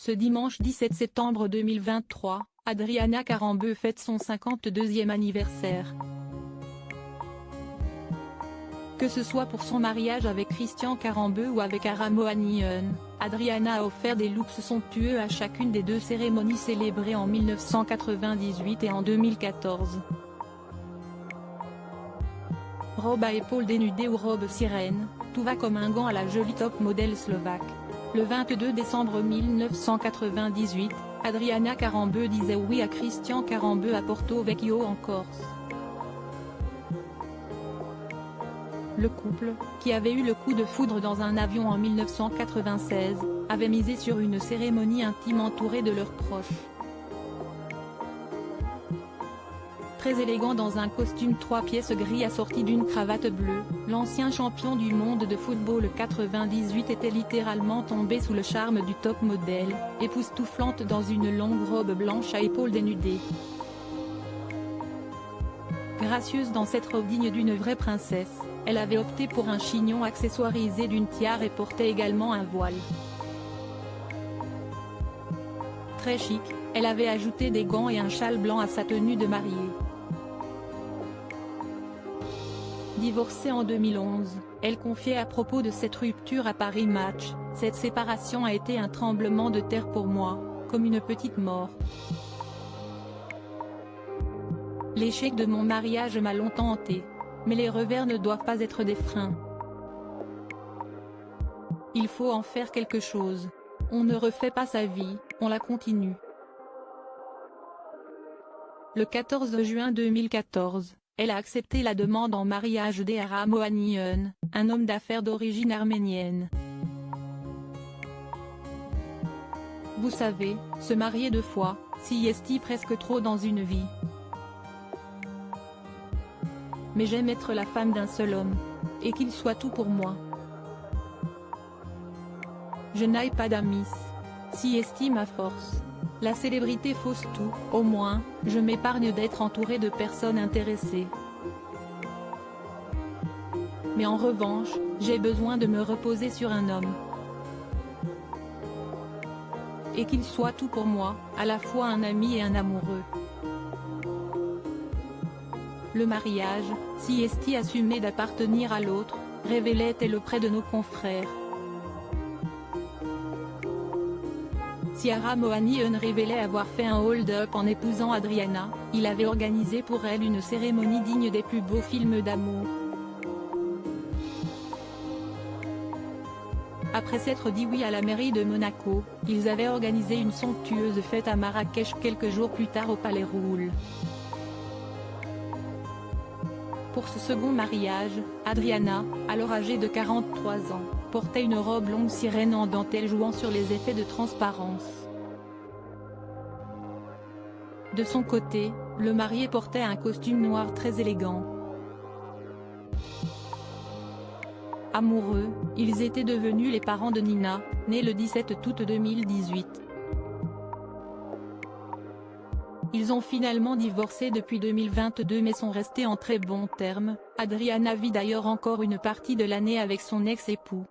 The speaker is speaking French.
Ce dimanche 17 septembre 2023, Adriana Karembeu fête son 52e anniversaire. Que ce soit pour son mariage avec Christian Karembeu ou avec Ara Mohanian, Adriana a offert des looks somptueux à chacune des deux cérémonies célébrées en 1998 et en 2014. Robe à épaules dénudées ou robe sirène, tout va comme un gant à la jolie top modèle slovaque. Le 22 décembre 1998, Adriana Karembeu disait oui à Christian Karembeu à Porto Vecchio en Corse. Le couple, qui avait eu le coup de foudre dans un avion en 1996, avait misé sur une cérémonie intime entourée de leurs proches. Très élégant dans un costume 3 pièces gris assorti d'une cravate bleue, l'ancien champion du monde de football 98 était littéralement tombé sous le charme du top modèle, époustouflante dans une longue robe blanche à épaules dénudées. Gracieuse dans cette robe digne d'une vraie princesse, elle avait opté pour un chignon accessoirisé d'une tiare et portait également un voile. Très chic, elle avait ajouté des gants et un châle blanc à sa tenue de mariée. Divorcée en 2011, elle confiait à propos de cette rupture à Paris Match, « Cette séparation a été un tremblement de terre pour moi, comme une petite mort. L'échec de mon mariage m'a longtemps hanté. Mais les revers ne doivent pas être des freins. Il faut en faire quelque chose. On ne refait pas sa vie, on la continue. » Le 14 juin 2014, elle a accepté la demande en mariage d'Ara Mohanian, un homme d'affaires d'origine arménienne. Vous savez, se marier 2 fois, si est presque trop dans une vie. Mais j'aime être la femme d'un seul homme. Et qu'il soit tout pour moi. Je n'aille pas d'amis. Si estime à force. La célébrité fausse tout, au moins, je m'épargne d'être entourée de personnes intéressées. Mais en revanche, j'ai besoin de me reposer sur un homme. Et qu'il soit tout pour moi, à la fois un ami et un amoureux. Le mariage, si assumé d'appartenir à l'autre, révélait-elle auprès de nos confrères. Si Ara Mohanian révélait avoir fait un hold-up en épousant Adriana, il avait organisé pour elle une cérémonie digne des plus beaux films d'amour. Après s'être dit oui à la mairie de Monaco, ils avaient organisé une somptueuse fête à Marrakech quelques jours plus tard au Palais Roule. Pour ce second mariage, Adriana, alors âgée de 43 ans, portait une robe longue sirène en dentelle jouant sur les effets de transparence. De son côté, le marié portait un costume noir très élégant. Amoureux, ils étaient devenus les parents de Nina, née le 17 août 2018. Ils ont finalement divorcé depuis 2022 mais sont restés en très bons termes. Adriana vit d'ailleurs encore une partie de l'année avec son ex-époux.